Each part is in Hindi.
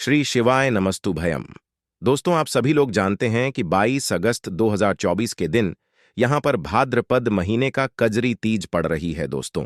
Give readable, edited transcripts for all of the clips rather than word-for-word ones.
श्री शिवाय नमस्तु भयम। दोस्तों, आप सभी लोग जानते हैं कि 22 अगस्त 2024 के दिन यहां पर भाद्रपद महीने का कजरी तीज पड़ रही है। दोस्तों,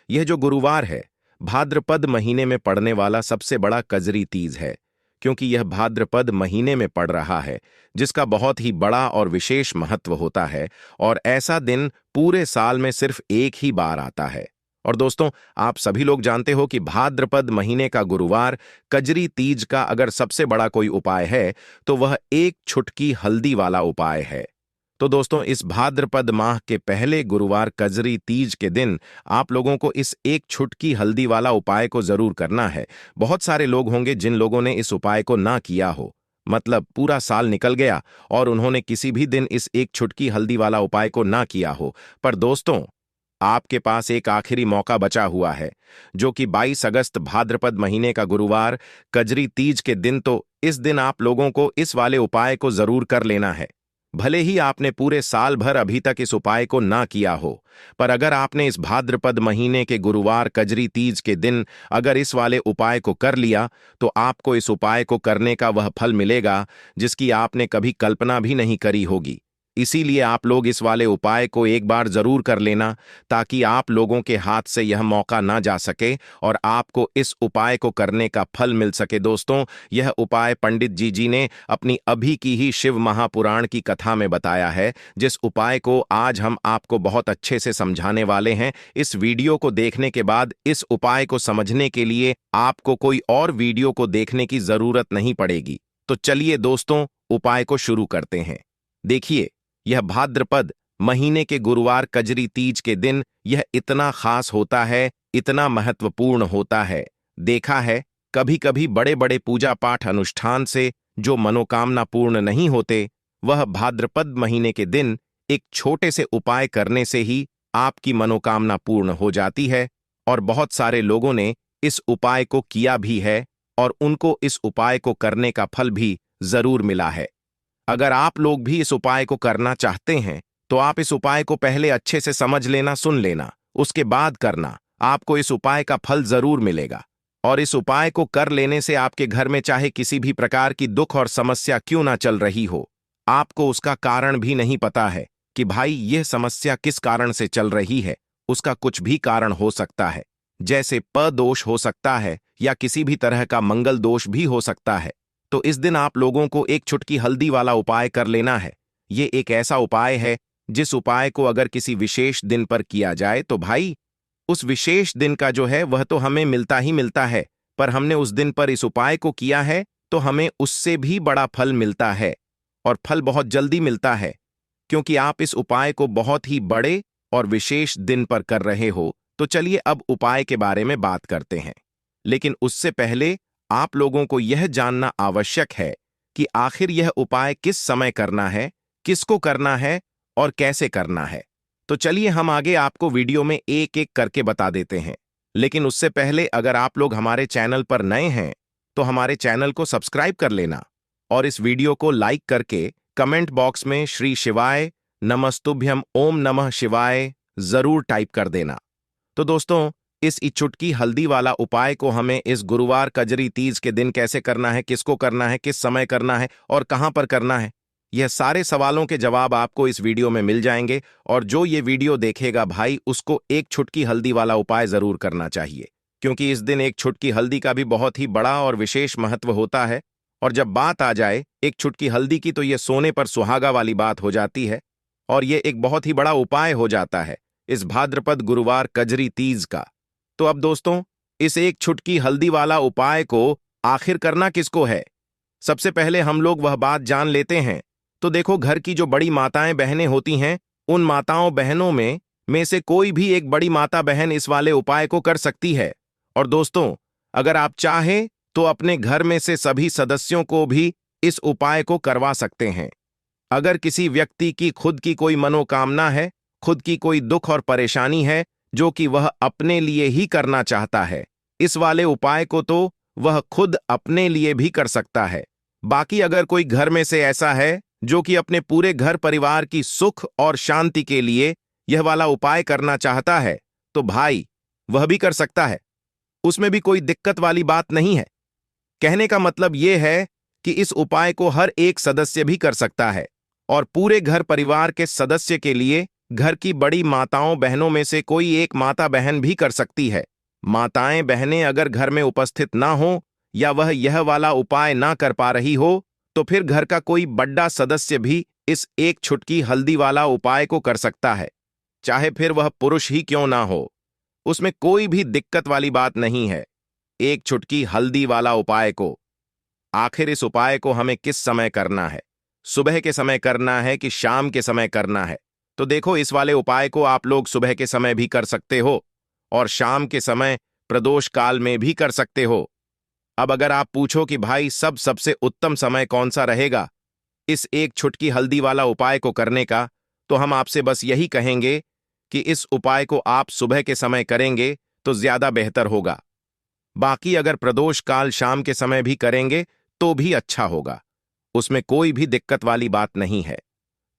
यह जो गुरुवार है, भाद्रपद महीने में पड़ने वाला सबसे बड़ा कजरी तीज है, क्योंकि यह भाद्रपद महीने में पड़ रहा है, जिसका बहुत ही बड़ा और विशेष महत्व होता है। और ऐसा दिन पूरे साल में सिर्फ एक ही बार आता है। और दोस्तों, आप सभी लोग जानते हो कि भाद्रपद महीने का गुरुवार कजरी तीज का अगर सबसे बड़ा कोई उपाय है तो वह एक छुटकी हल्दी वाला उपाय है। तो दोस्तों, इस भाद्रपद माह के पहले गुरुवार कजरी तीज के दिन आप लोगों को इस एक छुटकी हल्दी वाला उपाय को जरूर करना है। बहुत सारे लोग होंगे जिन लोगों ने इस उपाय को ना किया हो, मतलब पूरा साल निकल गया और उन्होंने किसी भी दिन इस एक छुटकी हल्दी वाला उपाय को ना किया हो। पर दोस्तों, आपके पास एक आखिरी मौका बचा हुआ है, जो कि 22 अगस्त भाद्रपद महीने का गुरुवार कजरी तीज के दिन। तो इस दिन आप लोगों को इस वाले उपाय को जरूर कर लेना है। भले ही आपने पूरे साल भर अभी तक इस उपाय को ना किया हो, पर अगर आपने इस भाद्रपद महीने के गुरुवार कजरी तीज के दिन अगर इस वाले उपाय को कर लिया, तो आपको इस उपाय को करने का वह फल मिलेगा जिसकी आपने कभी कल्पना भी नहीं करी होगी। इसीलिए आप लोग इस वाले उपाय को एक बार जरूर कर लेना, ताकि आप लोगों के हाथ से यह मौका ना जा सके और आपको इस उपाय को करने का फल मिल सके। दोस्तों, यह उपाय पंडित जी ने अपनी अभी की ही शिव महापुराण की कथा में बताया है, जिस उपाय को आज हम आपको बहुत अच्छे से समझाने वाले हैं। इस वीडियो को देखने के बाद इस उपाय को समझने के लिए आपको कोई और वीडियो को देखने की जरूरत नहीं पड़ेगी। तो चलिए दोस्तों, उपाय को शुरू करते हैं। देखिए, यह भाद्रपद महीने के गुरुवार कजरी तीज के दिन यह इतना खास होता है, इतना महत्वपूर्ण होता है। देखा है, कभी कभी बड़े बड़े पूजा पाठ अनुष्ठान से जो मनोकामना पूर्ण नहीं होते, वह भाद्रपद महीने के दिन एक छोटे से उपाय करने से ही आपकी मनोकामना पूर्ण हो जाती है। और बहुत सारे लोगों ने इस उपाय को किया भी है और उनको इस उपाय को करने का फल भी जरूर मिला है। अगर आप लोग भी इस उपाय को करना चाहते हैं, तो आप इस उपाय को पहले अच्छे से समझ लेना, सुन लेना, उसके बाद करना। आपको इस उपाय का फल जरूर मिलेगा। और इस उपाय को कर लेने से आपके घर में चाहे किसी भी प्रकार की दुख और समस्या क्यों ना चल रही हो, आपको उसका कारण भी नहीं पता है कि भाई यह समस्या किस कारण से चल रही है। उसका कुछ भी कारण हो सकता है, जैसे प दोष हो सकता है या किसी भी तरह का मंगल दोष भी हो सकता है। तो इस दिन आप लोगों को एक छुटकी हल्दी वाला उपाय कर लेना है। ये एक ऐसा उपाय है जिस उपाय को अगर किसी विशेष दिन पर किया जाए तो भाई उस विशेष दिन का जो है वह तो हमें मिलता ही मिलता है, पर हमने उस दिन पर इस उपाय को किया है तो हमें उससे भी बड़ा फल मिलता है। और फल बहुत जल्दी मिलता है, क्योंकि आप इस उपाय को बहुत ही बड़े और विशेष दिन पर कर रहे हो। तो चलिए अब उपाय के बारे में बात करते हैं। लेकिन उससे पहले आप लोगों को यह जानना आवश्यक है कि आखिर यह उपाय किस समय करना है, किसको करना है और कैसे करना है। तो चलिए हम आगे आपको वीडियो में एक एक करके बता देते हैं। लेकिन उससे पहले अगर आप लोग हमारे चैनल पर नए हैं तो हमारे चैनल को सब्सक्राइब कर लेना और इस वीडियो को लाइक करके कमेंट बॉक्स में श्री शिवाय नमस्तुभ्यम ओम नमः शिवाय जरूर टाइप कर देना। तो दोस्तों, इस चुटकी हल्दी वाला उपाय को हमें इस गुरुवार कजरी तीज के दिन कैसे करना है, किसको करना है, किस समय करना है और कहां पर करना है, यह सारे सवालों के जवाब आपको इस वीडियो में मिल जाएंगे। और जो ये वीडियो देखेगा भाई, उसको एक छुटकी हल्दी वाला उपाय जरूर करना चाहिए, क्योंकि इस दिन एक छुटकी हल्दी का भी बहुत ही बड़ा और विशेष महत्व होता है। और जब बात आ जाए एक छुटकी हल्दी की, तो यह सोने पर सुहागा वाली बात हो जाती है और यह एक बहुत ही बड़ा उपाय हो जाता है इस भाद्रपद गुरुवार कजरी तीज का। तो अब दोस्तों, इस एक छुटकी हल्दी वाला उपाय को आखिर करना किसको है, सबसे पहले हम लोग वह बात जान लेते हैं। तो देखो, घर की जो बड़ी माताएं बहनें होती हैं, उन माताओं बहनों में से कोई भी एक बड़ी माता बहन इस वाले उपाय को कर सकती है। और दोस्तों, अगर आप चाहें तो अपने घर में से सभी सदस्यों को भी इस उपाय को करवा सकते हैं। अगर किसी व्यक्ति की खुद की कोई मनोकामना है, खुद की कोई दुख और परेशानी है जो कि वह अपने लिए ही करना चाहता है, इस वाले उपाय को तो वह खुद अपने लिए भी कर सकता है। बाकी अगर कोई घर में से ऐसा है जो कि अपने पूरे घर परिवार की सुख और शांति के लिए यह वाला उपाय करना चाहता है, तो भाई वह भी कर सकता है। उसमें भी कोई दिक्कत वाली बात नहीं है। कहने का मतलब ये है कि इस उपाय को हर एक सदस्य भी कर सकता है और पूरे घर परिवार के सदस्य के लिए घर की बड़ी माताओं बहनों में से कोई एक माता बहन भी कर सकती है। माताएं बहनें अगर घर में उपस्थित ना हो या वह यह वाला उपाय ना कर पा रही हो तो फिर घर का कोई बड़ा सदस्य भी इस एक छुटकी हल्दी वाला उपाय को कर सकता है, चाहे फिर वह पुरुष ही क्यों ना हो। उसमें कोई भी दिक्कत वाली बात नहीं है। एक छुटकी हल्दी वाला उपाय को, आखिर इस उपाय को हमें किस समय करना है? सुबह के समय करना है कि शाम के समय करना है? तो देखो, इस वाले उपाय को आप लोग सुबह के समय भी कर सकते हो और शाम के समय प्रदोष काल में भी कर सकते हो। अब अगर आप पूछो कि भाई सबसे उत्तम समय कौन सा रहेगा इस एक छुटकी हल्दी वाला उपाय को करने का, तो हम आपसे बस यही कहेंगे कि इस उपाय को आप सुबह के समय करेंगे तो ज्यादा बेहतर होगा। बाकी अगर प्रदोष काल शाम के समय भी करेंगे तो भी अच्छा होगा, उसमें कोई भी दिक्कत वाली बात नहीं है।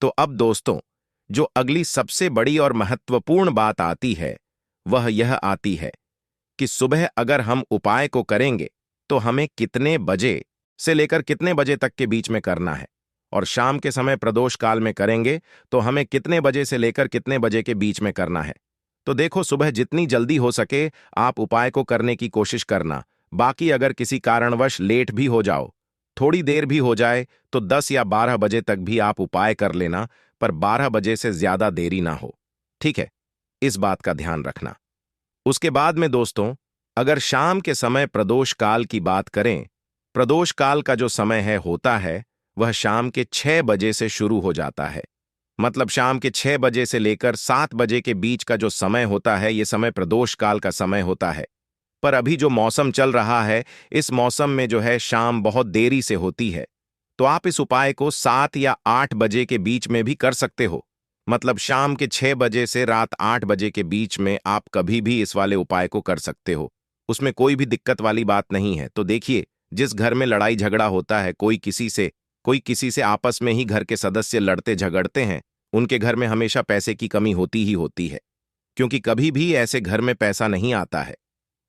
तो अब दोस्तों, जो अगली सबसे बड़ी और महत्वपूर्ण बात आती है वह यह आती है कि सुबह अगर हम उपाय को करेंगे तो हमें कितने बजे से लेकर कितने बजे तक के बीच में करना है, और शाम के समय प्रदोष काल में करेंगे तो हमें कितने बजे से लेकर कितने बजे के बीच में करना है। तो देखो, सुबह जितनी जल्दी हो सके आप उपाय को करने की कोशिश करना। बाकी अगर किसी कारणवश लेट भी हो जाओ, थोड़ी देर भी हो जाए, तो 10 या 12 बजे तक भी आप उपाय कर लेना, पर 12 बजे से ज्यादा देरी ना हो, ठीक है? इस बात का ध्यान रखना। उसके बाद में दोस्तों, अगर शाम के समय प्रदोष काल की बात करें, प्रदोष काल का जो समय होता है वह शाम के 6 बजे से शुरू हो जाता है। मतलब शाम के 6 बजे से लेकर 7 बजे के बीच का जो समय होता है, यह समय प्रदोष काल का समय होता है। पर अभी जो मौसम चल रहा है, इस मौसम में जो है शाम बहुत देरी से होती है, तो आप इस उपाय को 7 या 8 बजे के बीच में भी कर सकते हो। मतलब शाम के 6 बजे से रात 8 बजे के बीच में आप कभी भी इस वाले उपाय को कर सकते हो, उसमें कोई भी दिक्कत वाली बात नहीं है। तो देखिए, जिस घर में लड़ाई झगड़ा होता है, कोई किसी से आपस में ही घर के सदस्य लड़ते झगड़ते हैं, उनके घर में हमेशा पैसे की कमी होती ही होती है, क्योंकि कभी भी ऐसे घर में पैसा नहीं आता है,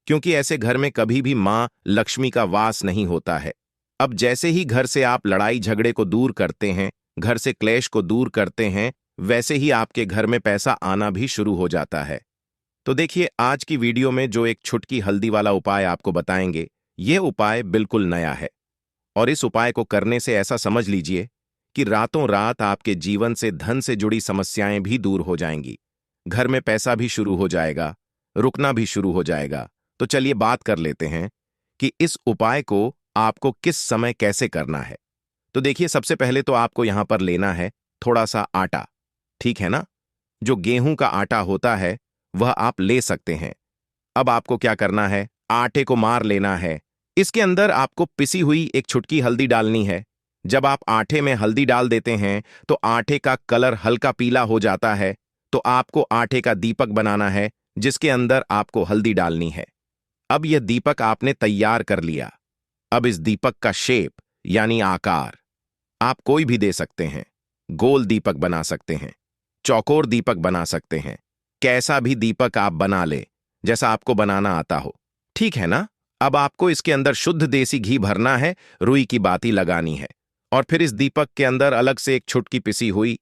क्योंकि ऐसे घर में कभी भी मां लक्ष्मी का वास नहीं होता है। अब जैसे ही घर से आप लड़ाई झगड़े को दूर करते हैं, घर से क्लेश को दूर करते हैं, वैसे ही आपके घर में पैसा आना भी शुरू हो जाता है। तो देखिए, आज की वीडियो में जो एक छुटकी हल्दी वाला उपाय आपको बताएंगे, यह उपाय बिल्कुल नया है और इस उपाय को करने से ऐसा समझ लीजिए कि रातों रात आपके जीवन से धन से जुड़ी समस्याएं भी दूर हो जाएंगी, घर में पैसा भी शुरू हो जाएगा, रुकना भी शुरू हो जाएगा। तो चलिए बात कर लेते हैं कि इस उपाय को आपको किस समय कैसे करना है। तो देखिए, सबसे पहले तो आपको यहां पर लेना है थोड़ा सा आटा, ठीक है ना? जो गेहूं का आटा होता है वह आप ले सकते हैं। अब आपको क्या करना है, आटे को मार लेना है। इसके अंदर आपको पिसी हुई एक छुटकी हल्दी डालनी है। जब आप आटे में हल्दी डाल देते हैं तो आटे का कलर हल्का पीला हो जाता है, तो आपको आटे का दीपक बनाना है जिसके अंदर आपको हल्दी डालनी है। अब यह दीपक आपने तैयार कर लिया। अब इस दीपक का शेप यानी आकार आप कोई भी दे सकते हैं। गोल दीपक बना सकते हैं, चौकोर दीपक बना सकते हैं, कैसा भी दीपक आप बना ले जैसा आपको बनाना आता हो, ठीक है ना? अब आपको इसके अंदर शुद्ध देसी घी भरना है, रुई की बाती लगानी है और फिर इस दीपक के अंदर अलग से एक छुटकी पिसी हुई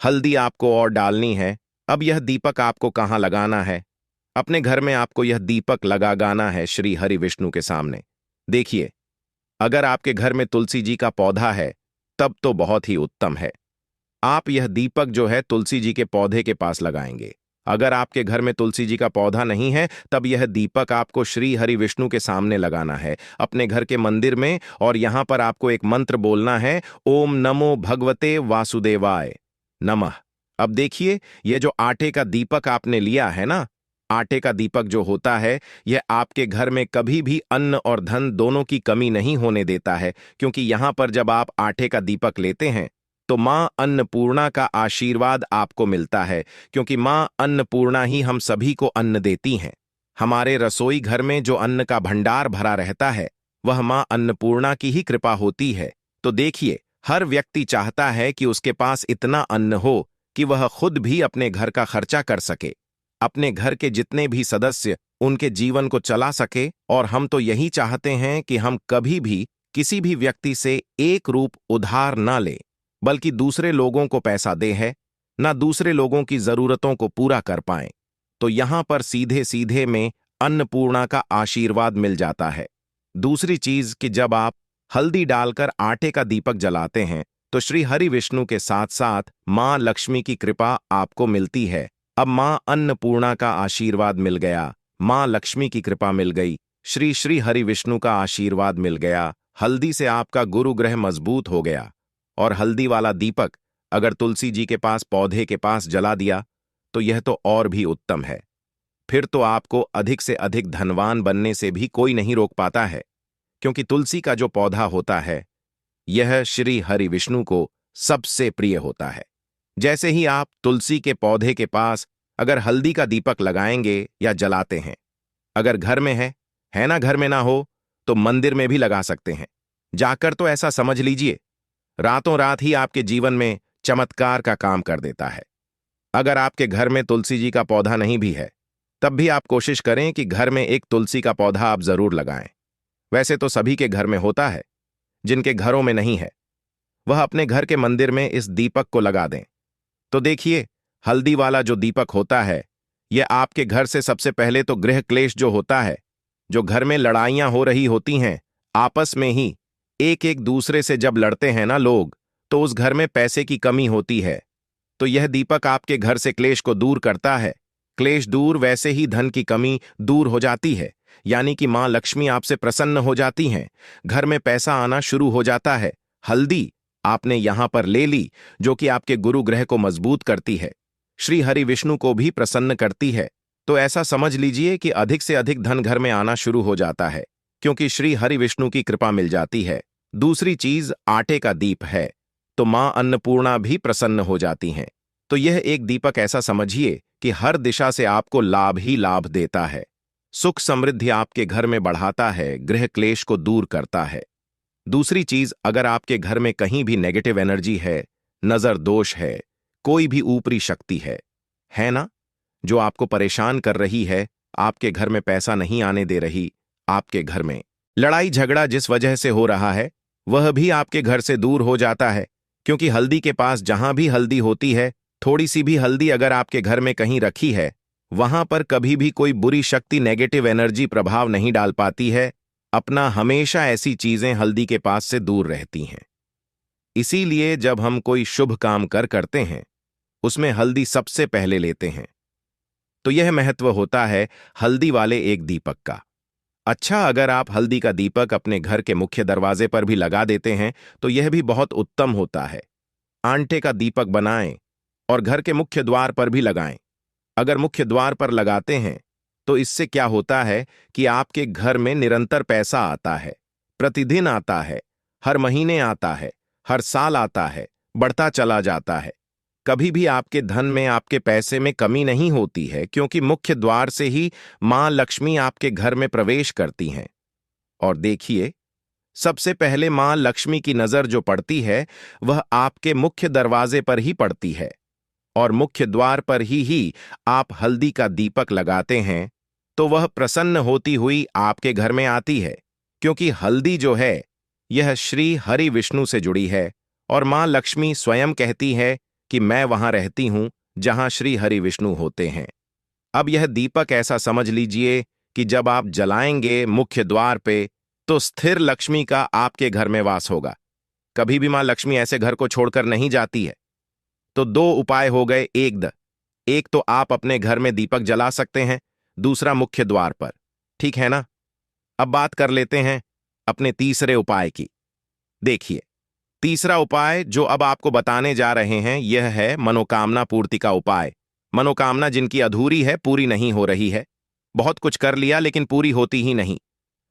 हल्दी आपको और डालनी है। अब यह दीपक आपको कहाँ लगाना है? अपने घर में आपको यह दीपक लगाना है श्री हरि विष्णु के सामने। देखिए, अगर आपके घर में तुलसी जी का पौधा है तब तो बहुत ही उत्तम है। आप यह दीपक जो है तुलसी जी के पौधे के पास लगाएंगे। अगर आपके घर में तुलसी जी का पौधा नहीं है तब यह दीपक आपको श्री हरि विष्णु के सामने लगाना है अपने घर के मंदिर में, और यहां पर आपको एक मंत्र बोलना है, ओम नमो भगवते वासुदेवाय नमः। अब देखिए, यह जो आटे का दीपक आपने लिया है ना, आटे का दीपक जो होता है यह आपके घर में कभी भी अन्न और धन दोनों की कमी नहीं होने देता है, क्योंकि यहां पर जब आप आटे का दीपक लेते हैं तो मां अन्नपूर्णा का आशीर्वाद आपको मिलता है, क्योंकि मां अन्नपूर्णा ही हम सभी को अन्न देती हैं। हमारे रसोई घर में जो अन्न का भंडार भरा रहता है वह मां अन्नपूर्णा की ही कृपा होती है। तो देखिए, हर व्यक्ति चाहता है कि उसके पास इतना अन्न हो कि वह खुद भी अपने घर का खर्चा कर सके, अपने घर के जितने भी सदस्य उनके जीवन को चला सके। और हम तो यही चाहते हैं कि हम कभी भी किसी भी व्यक्ति से एक रूप उधार ना ले, बल्कि दूसरे लोगों को पैसा दे है, ना दूसरे लोगों की जरूरतों को पूरा कर पाएं। तो यहां पर सीधे सीधे में अन्नपूर्णा का आशीर्वाद मिल जाता है। दूसरी चीज कि जब आप हल्दी डालकर आटे का दीपक जलाते हैं तो श्री हरि विष्णु के साथ साथ मां लक्ष्मी की कृपा आपको मिलती है। अब मां अन्नपूर्णा का आशीर्वाद मिल गया, मां लक्ष्मी की कृपा मिल गई, श्री श्री हरि विष्णु का आशीर्वाद मिल गया। हल्दी से आपका गुरु ग्रह मजबूत हो गया। और हल्दी वाला दीपक अगर तुलसी जी के पास पौधे के पास जला दिया तो यह तो और भी उत्तम है। फिर तो आपको अधिक से अधिक धनवान बनने से भी कोई नहीं रोक पाता है, क्योंकि तुलसी का जो पौधा होता है यह श्री हरि विष्णु को सबसे प्रिय होता है। जैसे ही आप तुलसी के पौधे के पास अगर हल्दी का दीपक लगाएंगे या जलाते हैं, अगर घर में है ना, घर में ना हो तो मंदिर में भी लगा सकते हैं जाकर, तो ऐसा समझ लीजिए रातों रात ही आपके जीवन में चमत्कार का काम कर देता है। अगर आपके घर में तुलसी जी का पौधा नहीं भी है तब भी आप कोशिश करें कि घर में एक तुलसी का पौधा आप जरूर लगाएं। वैसे तो सभी के घर में होता है, जिनके घरों में नहीं है वह अपने घर के मंदिर में इस दीपक को लगा दें। तो देखिए, हल्दी वाला जो दीपक होता है यह आपके घर से सबसे पहले तो गृह क्लेश जो होता है, जो घर में लड़ाइयां हो रही होती हैं आपस में ही, एक एक दूसरे से जब लड़ते हैं ना लोग, तो उस घर में पैसे की कमी होती है। तो यह दीपक आपके घर से क्लेश को दूर करता है। क्लेश दूर, वैसे ही धन की कमी दूर हो जाती है, यानी कि मां लक्ष्मी आपसे प्रसन्न हो जाती हैं, घर में पैसा आना शुरू हो जाता है। हल्दी आपने यहां पर ले ली, जो कि आपके गुरु ग्रह को मजबूत करती है, श्री हरि विष्णु को भी प्रसन्न करती है। तो ऐसा समझ लीजिए कि अधिक से अधिक धन घर में आना शुरू हो जाता है, क्योंकि श्री हरि विष्णु की कृपा मिल जाती है। दूसरी चीज आटे का दीप है, तो मां अन्नपूर्णा भी प्रसन्न हो जाती हैं। तो यह एक दीपक ऐसा समझिए कि हर दिशा से आपको लाभ ही लाभ देता है, सुख समृद्धि आपके घर में बढ़ाता है, गृह क्लेश को दूर करता है। दूसरी चीज, अगर आपके घर में कहीं भी नेगेटिव एनर्जी है, नजर दोष है, कोई भी ऊपरी शक्ति है ना, जो आपको परेशान कर रही है, आपके घर में पैसा नहीं आने दे रही, आपके घर में लड़ाई झगड़ा जिस वजह से हो रहा है वह भी आपके घर से दूर हो जाता है। क्योंकि हल्दी के पास जहां भी हल्दी होती है, थोड़ी सी भी हल्दी अगर आपके घर में कहीं रखी है, वहां पर कभी भी कोई बुरी शक्ति नेगेटिव एनर्जी प्रभाव नहीं डाल पाती है। अपना हमेशा ऐसी चीजें हल्दी के पास से दूर रहती हैं। इसीलिए जब हम कोई शुभ काम करते हैं उसमें हल्दी सबसे पहले लेते हैं। तो यह महत्व होता है हल्दी वाले एक दीपक का। अच्छा, अगर आप हल्दी का दीपक अपने घर के मुख्य दरवाजे पर भी लगा देते हैं तो यह भी बहुत उत्तम होता है। आटे का दीपक बनाएं और घर के मुख्य द्वार पर भी लगाएं। अगर मुख्य द्वार पर लगाते हैं तो इससे क्या होता है कि आपके घर में निरंतर पैसा आता है, प्रतिदिन आता है, हर महीने आता है, हर साल आता है, बढ़ता चला जाता है। कभी भी आपके धन में, आपके पैसे में कमी नहीं होती है, क्योंकि मुख्य द्वार से ही मां लक्ष्मी आपके घर में प्रवेश करती हैं। और देखिए, सबसे पहले मां लक्ष्मी की नजर जो पड़ती है वह आपके मुख्य दरवाजे पर ही पड़ती है, और मुख्य द्वार पर ही आप हल्दी का दीपक लगाते हैं तो वह प्रसन्न होती हुई आपके घर में आती है। क्योंकि हल्दी जो है यह श्री हरि विष्णु से जुड़ी है, और मां लक्ष्मी स्वयं कहती है कि मैं वहां रहती हूं जहां श्री हरि विष्णु होते हैं। अब यह दीपक ऐसा समझ लीजिए कि जब आप जलाएंगे मुख्य द्वार पे तो स्थिर लक्ष्मी का आपके घर में वास होगा। कभी भी मां लक्ष्मी ऐसे घर को छोड़कर नहीं जाती है। तो दो उपाय हो गए। एक तो आप अपने घर में दीपक जला सकते हैं, दूसरा मुख्य द्वार पर, ठीक है ना। अब बात कर लेते हैं अपने तीसरे उपाय की। देखिए, तीसरा उपाय जो अब आपको बताने जा रहे हैं यह है मनोकामना पूर्ति का उपाय। मनोकामना जिनकी अधूरी है, पूरी नहीं हो रही है, बहुत कुछ कर लिया लेकिन पूरी होती ही नहीं,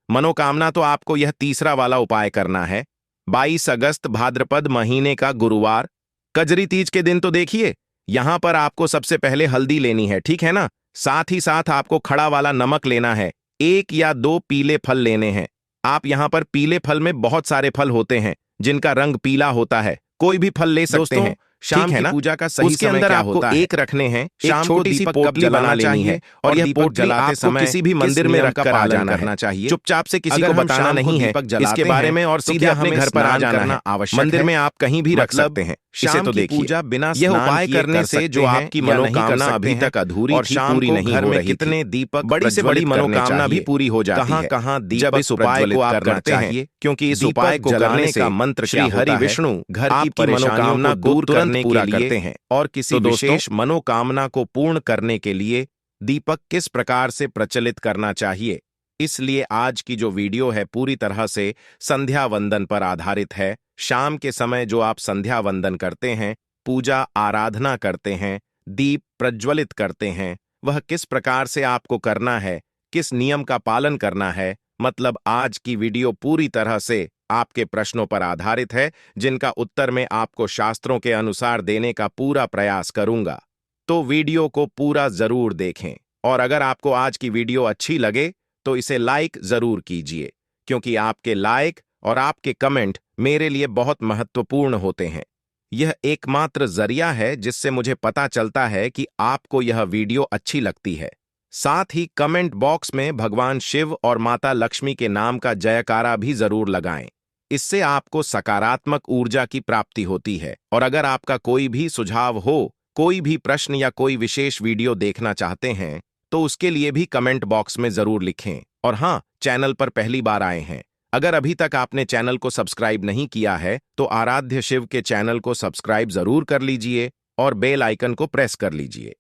मनोकामना, तो आपको यह तीसरा वाला उपाय करना है। 22 अगस्त भाद्रपद महीने का गुरुवार, कजरी तीज के दिन तो देखिए, यहां पर आपको सबसे पहले हल्दी लेनी है, ठीक है ना। साथ ही साथ आपको खड़ा वाला नमक लेना है, 1 या 2 पीले फल लेने हैं। आप यहां पर पीले फल में बहुत सारे फल होते हैं जिनका रंग पीला होता है, कोई भी फल ले सकते हैं। शाम की पूजा का सही समय क्या होता है? एक रखने हैं, शाम को दीपक कब जलाना चाहिए और यह पोटली जलाते समय किसी भी मंदिर में रखकर पालन करना चाहिए। चुपचाप से किसी को बताना नहीं है इसके बारे में और सीधे अपने घर पर आ जाना आवश्यक है। मंदिर में आप कहीं भी रख सकते हैं। इसे तो देखिए, पूजा बिना यह उपाय करने से जो आपकी मनोकामना अभी तक अधूरी और पूरी नहीं हो रही, कितने दीपक बड़ी से बड़ी मनोकामना भी पूरी हो जाती है। कहाँ जब इस उपाय को आप करते हैं, क्योंकि इस उपाय को करने का मंत्र श्री हरि विष्णु घर की मनोकामना दूर करने के लिए करते हैं और किसी विशेष मनोकामना को पूर्ण करने के लिए दीपक किस प्रकार से प्रचलित करना चाहिए। इसलिए आज की जो वीडियो है पूरी तरह से संध्या वंदन पर आधारित है। शाम के समय जो आप संध्या वंदन करते हैं, पूजा आराधना करते हैं, दीप प्रज्वलित करते हैं, वह किस प्रकार से आपको करना है, किस नियम का पालन करना है। मतलब आज की वीडियो पूरी तरह से आपके प्रश्नों पर आधारित है, जिनका उत्तर मैं आपको शास्त्रों के अनुसार देने का पूरा प्रयास करूंगा। तो वीडियो को पूरा जरूर देखें और अगर आपको आज की वीडियो अच्छी लगे तो इसे लाइक जरूर कीजिए, क्योंकि आपके लाइक और आपके कमेंट मेरे लिए बहुत महत्वपूर्ण होते हैं। यह एकमात्र जरिया है जिससे मुझे पता चलता है कि आपको यह वीडियो अच्छी लगती है। साथ ही कमेंट बॉक्स में भगवान शिव और माता लक्ष्मी के नाम का जयकारा भी जरूर लगाएं। इससे आपको सकारात्मक ऊर्जा की प्राप्ति होती है। और अगर आपका कोई भी सुझाव हो, कोई भी प्रश्न या कोई विशेष वीडियो देखना चाहते हैं, तो उसके लिए भी कमेंट बॉक्स में जरूर लिखें। और हाँ, चैनल पर पहली बार आए हैं, अगर अभी तक आपने चैनल को सब्सक्राइब नहीं किया है तो आराध्य शिव के चैनल को सब्सक्राइब जरूर कर लीजिए और बेल आइकन को प्रेस कर लीजिए।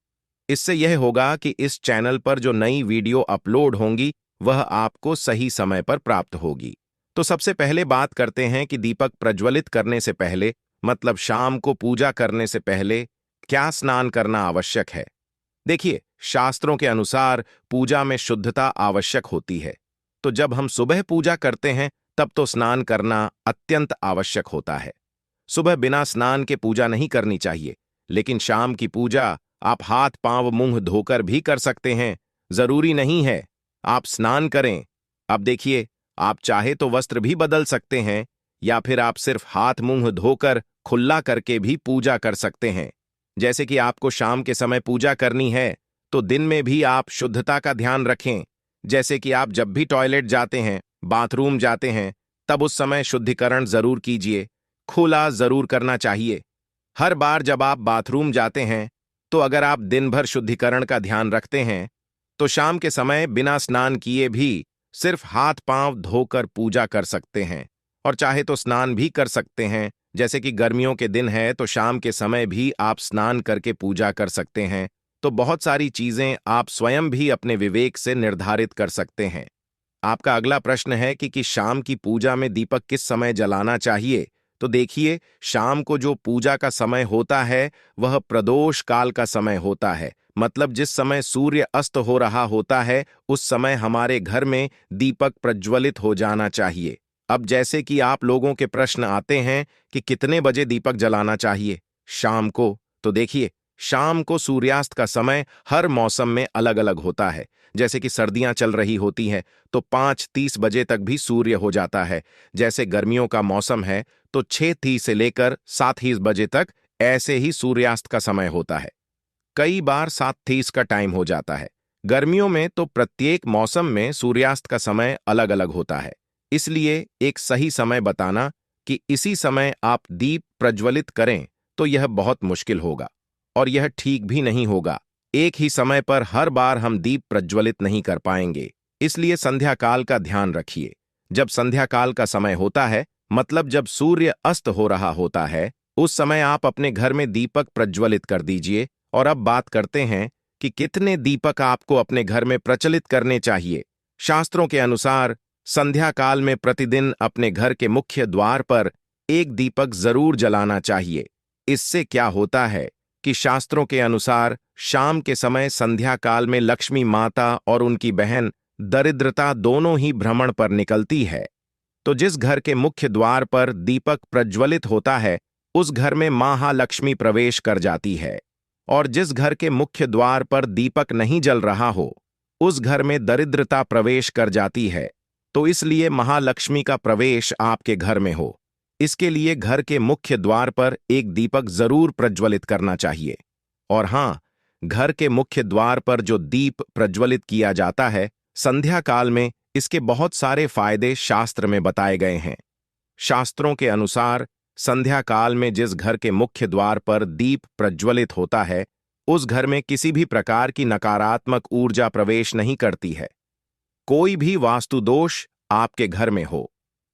इससे यह होगा कि इस चैनल पर जो नई वीडियो अपलोड होंगी वह आपको सही समय पर प्राप्त होगी। तो सबसे पहले बात करते हैं कि दीपक प्रज्वलित करने से पहले, मतलब शाम को पूजा करने से पहले क्या स्नान करना आवश्यक है। देखिए, शास्त्रों के अनुसार पूजा में शुद्धता आवश्यक होती है। तो जब हम सुबह पूजा करते हैं तब तो स्नान करना अत्यंत आवश्यक होता है। सुबह बिना स्नान के पूजा नहीं करनी चाहिए, लेकिन शाम की पूजा आप हाथ पांव मुंह धोकर भी कर सकते हैं। जरूरी नहीं है आप स्नान करें। अब देखिए, आप चाहे तो वस्त्र भी बदल सकते हैं या फिर आप सिर्फ हाथ मुंह धोकर खुला करके भी पूजा कर सकते हैं। जैसे कि आपको शाम के समय पूजा करनी है तो दिन में भी आप शुद्धता का ध्यान रखें। जैसे कि आप जब भी टॉयलेट जाते हैं, बाथरूम जाते हैं, तब उस समय शुद्धिकरण जरूर कीजिए, खुला जरूर करना चाहिए। हर बार जब आप बाथरूम जाते हैं तो अगर आप दिन भर शुद्धिकरण का ध्यान रखते हैं तो शाम के समय बिना स्नान किए भी सिर्फ हाथ पांव धोकर पूजा कर सकते हैं। और चाहे तो स्नान भी कर सकते हैं। जैसे कि गर्मियों के दिन है तो शाम के समय भी आप स्नान करके पूजा कर सकते हैं। तो बहुत सारी चीजें आप स्वयं भी अपने विवेक से निर्धारित कर सकते हैं। आपका अगला प्रश्न है कि शाम की पूजा में दीपक किस समय जलाना चाहिए। तो देखिए, शाम को जो पूजा का समय होता है वह प्रदोष काल का समय होता है। मतलब जिस समय सूर्य अस्त हो रहा होता है उस समय हमारे घर में दीपक प्रज्वलित हो जाना चाहिए। अब जैसे कि आप लोगों के प्रश्न आते हैं कि कितने बजे दीपक जलाना चाहिए शाम को, तो देखिए, शाम को सूर्यास्त का समय हर मौसम में अलग अलग होता है। जैसे कि सर्दियां चल रही होती हैं तो 5:30 बजे तक भी सूर्य हो जाता है। जैसे गर्मियों का मौसम है तो 6:30 से लेकर 7:30 बजे तक ऐसे ही सूर्यास्त का समय होता है। कई बार 7:30 का टाइम हो जाता है। गर्मियों में तो प्रत्येक मौसम में सूर्यास्त का समय अलग अलग होता है। इसलिए एक सही समय बताना कि इसी समय आप दीप प्रज्वलित करें तो यह बहुत मुश्किल होगा और यह ठीक भी नहीं होगा। एक ही समय पर हर बार हम दीप प्रज्वलित नहीं कर पाएंगे। इसलिए संध्या काल का ध्यान रखिए। जब संध्या काल का समय होता है, मतलब जब सूर्य अस्त हो रहा होता है, उस समय आप अपने घर में दीपक प्रज्वलित कर दीजिए। और अब बात करते हैं कि कितने दीपक आपको अपने घर में प्रचलित करने चाहिए। शास्त्रों के अनुसार संध्या काल में प्रतिदिन अपने घर के मुख्य द्वार पर एक दीपक जरूर जलाना चाहिए। इससे क्या होता है कि शास्त्रों के अनुसार शाम के समय संध्या काल में लक्ष्मी माता और उनकी बहन दरिद्रता दोनों ही भ्रमण पर निकलती है। तो जिस घर के मुख्य द्वार पर दीपक प्रज्वलित होता है उस घर में महालक्ष्मी प्रवेश कर जाती है। और जिस घर के मुख्य द्वार पर दीपक नहीं जल रहा हो उस घर में दरिद्रता प्रवेश कर जाती है। तो इसलिए महालक्ष्मी का प्रवेश आपके घर में हो, इसके लिए घर के मुख्य द्वार पर एक दीपक जरूर प्रज्वलित करना चाहिए। और हाँ, घर के मुख्य द्वार पर जो दीप प्रज्वलित किया जाता है संध्या काल में, इसके बहुत सारे फायदे शास्त्र में बताए गए हैं। शास्त्रों के अनुसार संध्या काल में जिस घर के मुख्य द्वार पर दीप प्रज्वलित होता है उस घर में किसी भी प्रकार की नकारात्मक ऊर्जा प्रवेश नहीं करती है। कोई भी वास्तु दोष आपके घर में हो,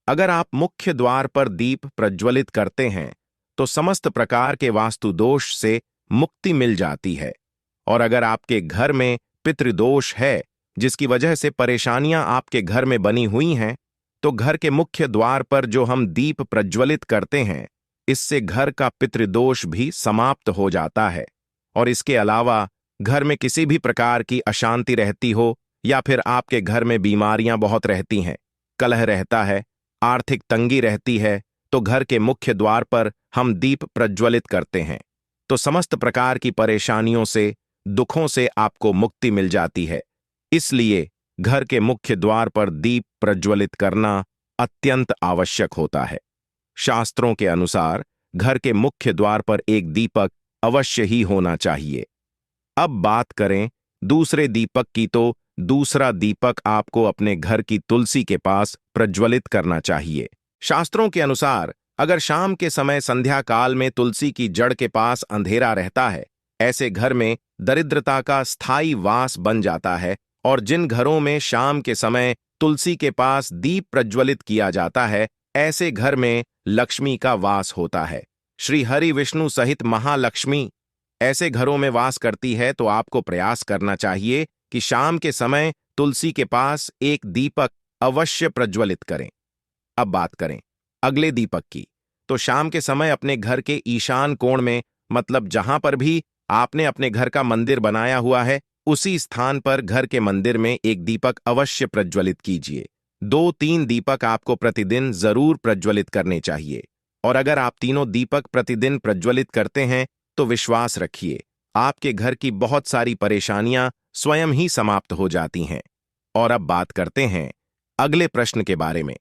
अगर आप मुख्य द्वार पर दीप प्रज्वलित करते हैं तो समस्त प्रकार के वास्तु दोष से मुक्ति मिल जाती है। और अगर आपके घर में पितृदोष है जिसकी वजह से परेशानियां आपके घर में बनी हुई हैं, तो घर के मुख्य द्वार पर जो हम दीप प्रज्वलित करते हैं इससे घर का पितृदोष भी समाप्त हो जाता है। और इसके अलावा घर में किसी भी प्रकार की अशांति रहती हो या फिर आपके घर में बीमारियां बहुत रहती हैं, कलह रहता है, आर्थिक तंगी रहती है, तो घर के मुख्य द्वार पर हम दीप प्रज्वलित करते हैं तो समस्त प्रकार की परेशानियों से, दुखों से आपको मुक्ति मिल जाती है। इसलिए घर के मुख्य द्वार पर दीप प्रज्वलित करना अत्यंत आवश्यक होता है। शास्त्रों के अनुसार घर के मुख्य द्वार पर एक दीपक अवश्य ही होना चाहिए। अब बात करें दूसरे दीपक की, तो दूसरा दीपक आपको अपने घर की तुलसी के पास प्रज्वलित करना चाहिए। शास्त्रों के अनुसार अगर शाम के समय संध्या काल में तुलसी की जड़ के पास अंधेरा रहता है, ऐसे घर में दरिद्रता का स्थायी वास बन जाता है। और जिन घरों में शाम के समय तुलसी के पास दीप प्रज्वलित किया जाता है ऐसे घर में लक्ष्मी का वास होता है। श्री हरि विष्णु सहित महालक्ष्मी ऐसे घरों में वास करती है, तो आपको प्रयास करना चाहिए कि शाम के समय तुलसी के पास एक दीपक अवश्य प्रज्वलित करें। अब बात करें अगले दीपक की, तो शाम के समय अपने घर के ईशान कोण में, मतलब जहां पर भी आपने अपने घर का मंदिर बनाया हुआ है उसी स्थान पर घर के मंदिर में एक दीपक अवश्य प्रज्वलित कीजिए। 2-3 दीपक आपको प्रतिदिन जरूर प्रज्वलित करने चाहिए। और अगर आप तीनों दीपक प्रतिदिन प्रज्वलित करते हैं तो विश्वास रखिए आपके घर की बहुत सारी परेशानियां स्वयं ही समाप्त हो जाती हैं। और अब बात करते हैं अगले प्रश्न के बारे में,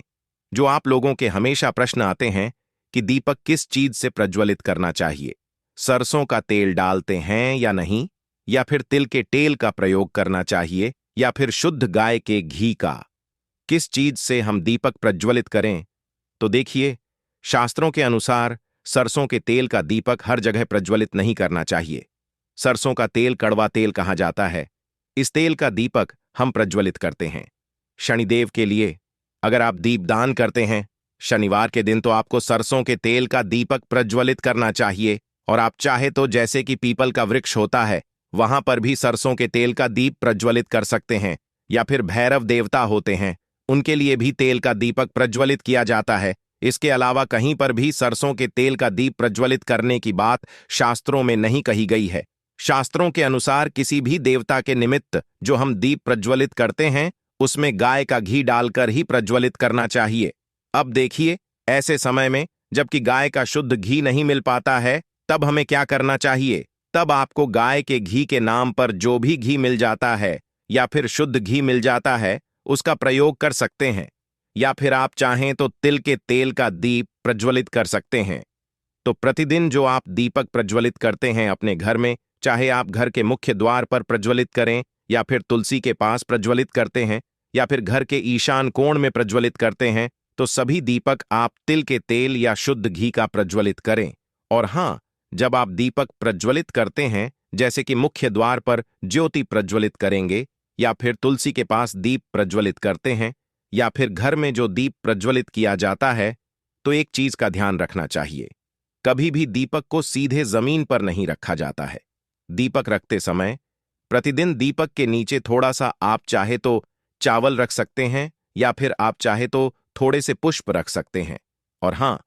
जो आप लोगों के हमेशा प्रश्न आते हैं कि दीपक किस चीज से प्रज्वलित करना चाहिए, सरसों का तेल डालते हैं या नहीं, या फिर तिल के तेल का प्रयोग करना चाहिए, या फिर शुद्ध गाय के घी का, किस चीज से हम दीपक प्रज्वलित करें? तो देखिए, शास्त्रों के अनुसार सरसों के तेल का दीपक हर जगह प्रज्वलित नहीं करना चाहिए। सरसों का तेल कड़वा तेल कहा जाता है, इस तेल का दीपक हम प्रज्वलित करते हैं शनिदेव के लिए। अगर आप दीपदान करते हैं शनिवार के दिन तो आपको सरसों के तेल का दीपक प्रज्वलित करना चाहिए। और आप चाहे तो जैसे कि पीपल का वृक्ष होता है वहां पर भी सरसों के तेल का दीप प्रज्वलित कर सकते हैं, या फिर भैरव देवता होते हैं उनके लिए भी तेल का दीपक प्रज्वलित किया जाता है। इसके अलावा कहीं पर भी सरसों के तेल का दीप प्रज्वलित करने की बात शास्त्रों में नहीं कही गई है। शास्त्रों के अनुसार किसी भी देवता के निमित्त जो हम दीप प्रज्वलित करते हैं उसमें गाय का घी डालकर ही प्रज्वलित करना चाहिए। अब देखिए, ऐसे समय में जबकि गाय का शुद्ध घी नहीं मिल पाता है तब हमें क्या करना चाहिए? तब आपको गाय के घी के नाम पर जो भी घी मिल जाता है या फिर शुद्ध घी मिल जाता है उसका प्रयोग कर सकते हैं, या फिर आप चाहें तो तिल के तेल का दीप प्रज्वलित कर सकते हैं। तो प्रतिदिन जो आप दीपक प्रज्वलित करते हैं अपने घर में, चाहे आप घर के मुख्य द्वार पर प्रज्वलित करें या फिर तुलसी के पास प्रज्वलित करते हैं या फिर घर के ईशान कोण में प्रज्वलित करते हैं, तो सभी दीपक आप तिल के तेल या शुद्ध घी का प्रज्वलित करें। और हाँ, जब आप दीपक प्रज्वलित करते हैं, जैसे कि मुख्य द्वार पर ज्योति प्रज्वलित करेंगे या फिर तुलसी के पास दीप प्रज्वलित करते हैं या फिर घर में जो दीप प्रज्वलित किया जाता है, तो एक चीज का ध्यान रखना चाहिए, कभी भी दीपक को सीधे जमीन पर नहीं रखा जाता है। दीपक रखते समय प्रतिदिन दीपक के नीचे थोड़ा सा आप चाहे तो चावल रख सकते हैं या फिर आप चाहे तो थोड़े से पुष्प रख सकते हैं। और हां,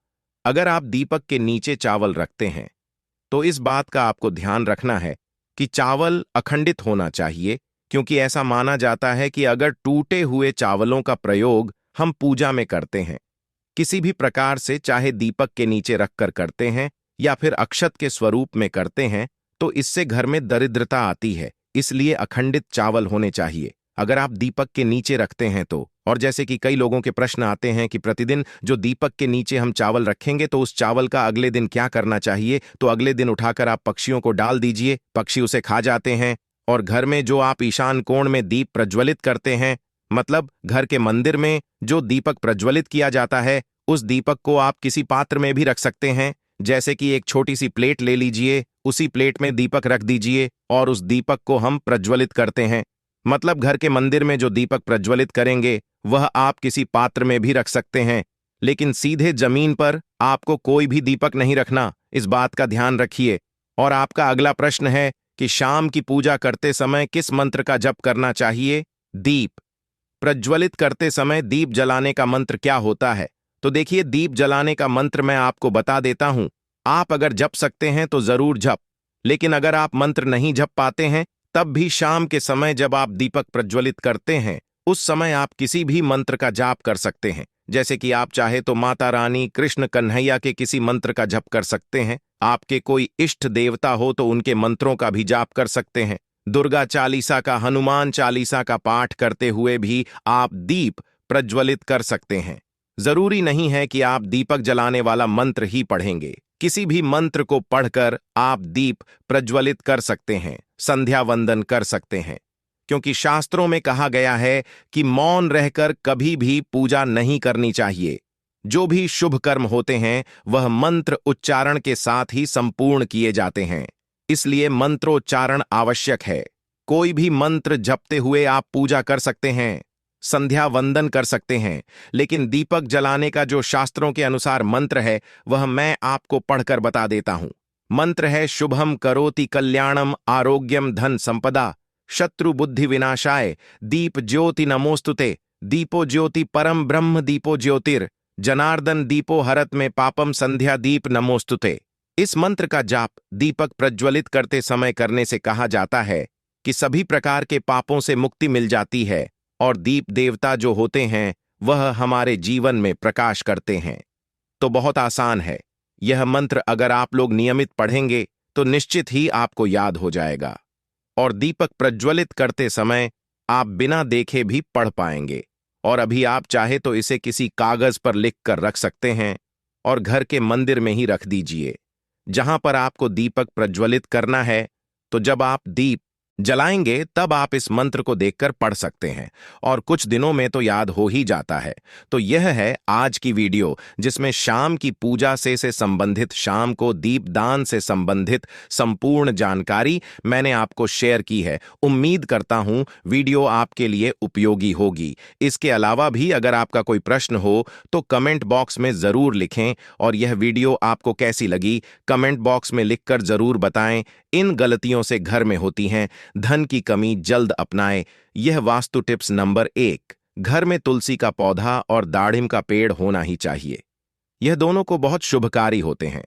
अगर आप दीपक के नीचे चावल रखते हैं तो इस बात का आपको ध्यान रखना है कि चावल अखंडित होना चाहिए, क्योंकि ऐसा माना जाता है कि अगर टूटे हुए चावलों का प्रयोग हम पूजा में करते हैं, किसी भी प्रकार से, चाहे दीपक के नीचे रखकर करते हैं या फिर अक्षत के स्वरूप में करते हैं, तो इससे घर में दरिद्रता आती है। इसलिए अखंडित चावल होने चाहिए अगर आप दीपक के नीचे रखते हैं तो। और जैसे कि कई लोगों के प्रश्न आते हैं कि प्रतिदिन जो दीपक के नीचे हम चावल रखेंगे तो उस चावल का अगले दिन क्या करना चाहिए, तो अगले दिन उठाकर आप पक्षियों को डाल दीजिए, पक्षी उसे खा जाते हैं। और घर में जो आप ईशान कोण में दीप प्रज्वलित करते हैं, मतलब घर के मंदिर में जो दीपक प्रज्वलित किया जाता है, उस दीपक को आप किसी पात्र में भी रख सकते हैं। जैसे कि एक छोटी सी प्लेट ले लीजिए, उसी प्लेट में दीपक रख दीजिए और उस दीपक को हम प्रज्वलित करते हैं। मतलब घर के मंदिर में जो दीपक प्रज्वलित करेंगे वह आप किसी पात्र में भी रख सकते हैं, लेकिन सीधे जमीन पर आपको कोई भी दीपक नहीं रखना, इस बात का ध्यान रखिए। और आपका अगला प्रश्न है कि शाम की पूजा करते समय किस मंत्र का जप करना चाहिए। दीप प्रज्वलित करते समय दीप जलाने का मंत्र क्या होता है? तो देखिए, दीप जलाने का मंत्र मैं आपको बता देता हूं। आप अगर जप सकते हैं तो जरूर जप, लेकिन अगर आप मंत्र नहीं जप पाते हैं तब भी शाम के समय जब आप दीपक प्रज्वलित करते हैं उस समय आप किसी भी मंत्र का जाप कर सकते हैं। जैसे कि आप चाहे तो माता रानी, कृष्ण, कन्हैया के किसी मंत्र का जप कर सकते हैं। आपके कोई इष्ट देवता हो तो उनके मंत्रों का भी जाप कर सकते हैं। दुर्गा चालीसा का, हनुमान चालीसा का पाठ करते हुए भी आप दीप प्रज्वलित कर सकते हैं। जरूरी नहीं है कि आप दीपक जलाने वाला मंत्र ही पढ़ेंगे, किसी भी मंत्र को पढ़कर आप दीप प्रज्वलित कर सकते हैं, संध्या वंदन कर सकते हैं। क्योंकि शास्त्रों में कहा गया है कि मौन रहकर कभी भी पूजा नहीं करनी चाहिए। जो भी शुभ कर्म होते हैं वह मंत्र उच्चारण के साथ ही संपूर्ण किए जाते हैं, इसलिए मंत्रोच्चारण आवश्यक है। कोई भी मंत्र जपते हुए आप पूजा कर सकते हैं, संध्या वंदन कर सकते हैं, लेकिन दीपक जलाने का जो शास्त्रों के अनुसार मंत्र है वह मैं आपको पढ़कर बता देता हूं। मंत्र है शुभम करोति कल्याणम आरोग्यम धन संपदा शत्रु बुद्धि विनाशाय दीप ज्योति नमोस्तुते दीपो ज्योति परम ब्रह्म दीपो ज्योतिर जनार्दन दीपो हरत में पापम संध्या दीप नमोस्तुते। इस मंत्र का जाप दीपक प्रज्वलित करते समय करने से कहा जाता है कि सभी प्रकार के पापों से मुक्ति मिल जाती है और दीप देवता जो होते हैं वह हमारे जीवन में प्रकाश करते हैं। तो बहुत आसान है, यह मंत्र अगर आप लोग नियमित पढ़ेंगे तो निश्चित ही आपको याद हो जाएगा और दीपक प्रज्वलित करते समय आप बिना देखे भी पढ़ पाएंगे। और अभी आप चाहे तो इसे किसी कागज पर लिख कर रख सकते हैं और घर के मंदिर में ही रख दीजिए जहां पर आपको दीपक प्रज्वलित करना है। तो जब आप दीप जलाएंगे तब आप इस मंत्र को देखकर पढ़ सकते हैं और कुछ दिनों में तो याद हो ही जाता है। तो यह है आज की वीडियो जिसमें शाम की पूजा से संबंधित, शाम को दीपदान से संबंधित संपूर्ण जानकारी मैंने आपको शेयर की है। उम्मीद करता हूं वीडियो आपके लिए उपयोगी होगी। इसके अलावा भी अगर आपका कोई प्रश्न हो तो कमेंट बॉक्स में जरूर लिखें और यह वीडियो आपको कैसी लगी कमेंट बॉक्स में लिखकर जरूर बताएं। इन गलतियों से घर में होती हैं। धन की कमी जल्द अपनाएं। यह वास्तु टिप्स नंबर 1, घर में तुलसी का पौधा और दाढ़िम का पेड़ होना ही चाहिए। यह दोनों को बहुत शुभकारी होते हैं।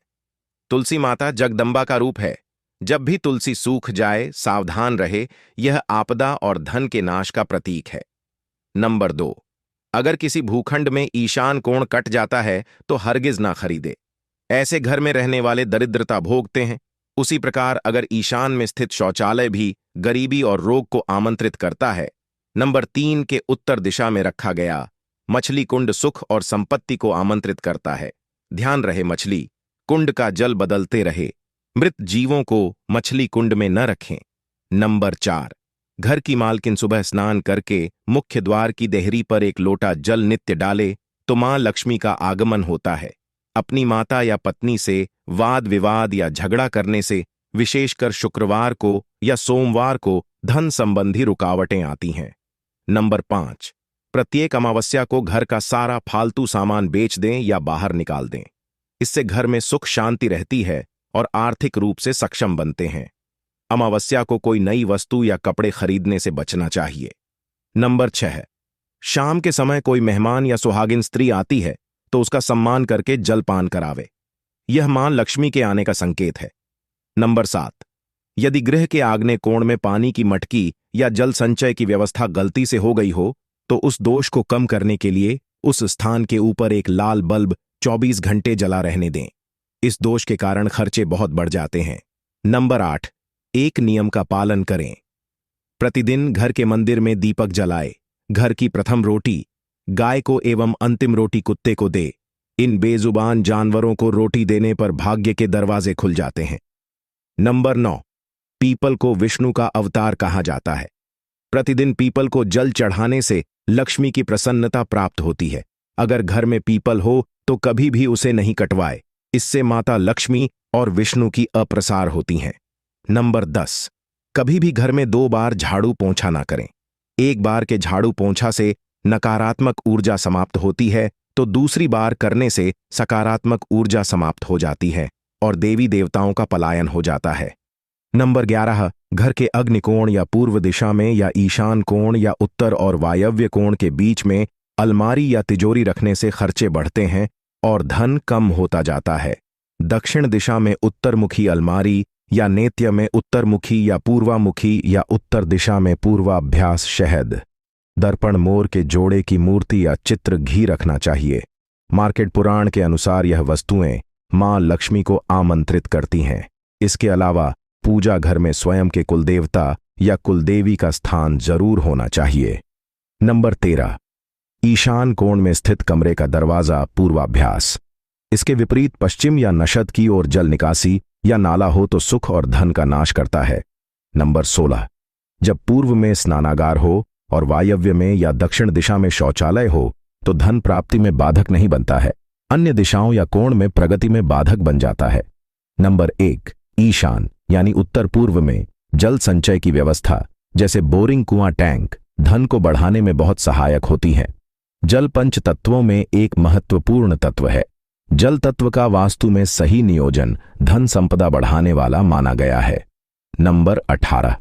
तुलसी माता जगदम्बा का रूप है। जब भी तुलसी सूख जाए सावधान रहे, यह आपदा और धन के नाश का प्रतीक है। नंबर 2, अगर किसी भूखंड में ईशान कोण कट जाता है तो हरगिज ना खरीदे, ऐसे घर में रहने वाले दरिद्रता भोगते हैं। उसी प्रकार अगर ईशान में स्थित शौचालय भी गरीबी और रोग को आमंत्रित करता है। नंबर 3, के उत्तर दिशा में रखा गया मछली कुंड सुख और संपत्ति को आमंत्रित करता है। ध्यान रहे मछली कुंड का जल बदलते रहे, मृत जीवों को मछली कुंड में न रखें। नंबर 4, घर की मालकिन सुबह स्नान करके मुख्य द्वार की देहरी पर एक लोटा जल नित्य डाले तो मां लक्ष्मी का आगमन होता है। अपनी माता या पत्नी से वाद विवाद या झगड़ा करने से विशेषकर शुक्रवार को या सोमवार को धन संबंधी रुकावटें आती हैं। नंबर 5, प्रत्येक अमावस्या को घर का सारा फालतू सामान बेच दें या बाहर निकाल दें। इससे घर में सुख शांति रहती है और आर्थिक रूप से सक्षम बनते हैं। अमावस्या को कोई नई वस्तु या कपड़े खरीदने से बचना चाहिए। नंबर 6, शाम के समय कोई मेहमान या सुहागिन स्त्री आती है तो उसका सम्मान करके जलपान करावे, यह मां लक्ष्मी के आने का संकेत है। नंबर 7, यदि गृह के आग्नेय कोण में पानी की मटकी या जल संचय की व्यवस्था गलती से हो गई हो तो उस दोष को कम करने के लिए उस स्थान के ऊपर एक लाल बल्ब 24 घंटे जला रहने दें। इस दोष के कारण खर्चे बहुत बढ़ जाते हैं। नंबर 8, एक नियम का पालन करें। प्रतिदिन घर के मंदिर में दीपक जलाए। घर की प्रथम रोटी गाय को एवं अंतिम रोटी कुत्ते को दे। इन बेजुबान जानवरों को रोटी देने पर भाग्य के दरवाजे खुल जाते हैं। नंबर 9, पीपल को विष्णु का अवतार कहा जाता है। प्रतिदिन पीपल को जल चढ़ाने से लक्ष्मी की प्रसन्नता प्राप्त होती है। अगर घर में पीपल हो तो कभी भी उसे नहीं कटवाए, इससे माता लक्ष्मी और विष्णु की अप्रसार होती हैं। नंबर 10, कभी भी घर में 2 बार झाड़ू पोंछा ना करें। एक बार के झाड़ू पोंछा से नकारात्मक ऊर्जा समाप्त होती है तो दूसरी बार करने से सकारात्मक ऊर्जा समाप्त हो जाती है और देवी देवताओं का पलायन हो जाता है। नंबर 11, घर के अग्निकोण या पूर्व दिशा में या ईशान कोण या उत्तर और वायव्य कोण के बीच में अलमारी या तिजोरी रखने से खर्चे बढ़ते हैं और धन कम होता जाता है। दक्षिण दिशा में उत्तरमुखी अलमारी या नेत्य में उत्तरमुखी या पूर्वामुखी या उत्तर दिशा में पूर्वाभ्यास शहद। दर्पण मोर के जोड़े की मूर्ति या चित्र घी रखना चाहिए। मार्केट पुराण के अनुसार यह वस्तुएं मां लक्ष्मी को आमंत्रित करती हैं। इसके अलावा पूजा घर में स्वयं के कुलदेवता या कुलदेवी का स्थान जरूर होना चाहिए। नंबर 13, ईशान कोण में स्थित कमरे का दरवाजा पूर्वाभ्यास। इसके विपरीत पश्चिम या नशद की ओर जल निकासी या नाला हो तो सुख और धन का नाश करता है। नंबर 16, जब पूर्व में स्नानागार हो और वायव्य में या दक्षिण दिशा में शौचालय हो तो धन प्राप्ति में बाधक नहीं बनता है, अन्य दिशाओं या कोण में प्रगति में बाधक बन जाता है। नंबर 1, ईशान यानी उत्तर पूर्व में जल संचय की व्यवस्था जैसे बोरिंग, कुआं, टैंक धन को बढ़ाने में बहुत सहायक होती हैं। जल पंच तत्वों में एक महत्वपूर्ण तत्व है। जल तत्व का वास्तु में सही नियोजन धन संपदा बढ़ाने वाला माना गया है। नंबर 18,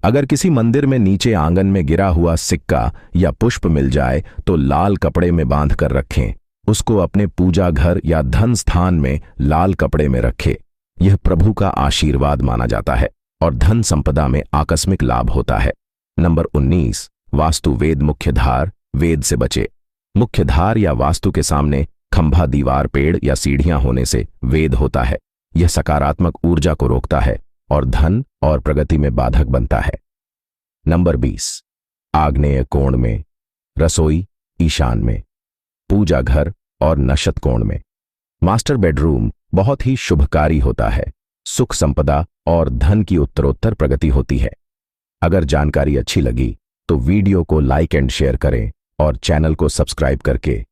अगर किसी मंदिर में नीचे आंगन में गिरा हुआ सिक्का या पुष्प मिल जाए तो लाल कपड़े में बांध कर रखें। उसको अपने पूजा घर या धन स्थान में लाल कपड़े में रखें। यह प्रभु का आशीर्वाद माना जाता है और धन संपदा में आकस्मिक लाभ होता है। नंबर 19, वास्तु वेद मुख्यधार वेद से बचे। मुख्यधार या वास्तु के सामने खंभा, दीवार, पेड़ या सीढ़ियां होने से वेद होता है। यह सकारात्मक ऊर्जा को रोकता है और धन और प्रगति में बाधक बनता है। नंबर 20, आग्नेय कोण में, रसोई ईशान में, पूजा घर और नशत कोण में। मास्टर बेडरूम बहुत ही शुभकारी होता है। सुख, संपदा और धन की उत्तरोत्तर प्रगति होती है। अगर जानकारी अच्छी लगी तो वीडियो को लाइक एंड शेयर करें और चैनल को सब्सक्राइब करके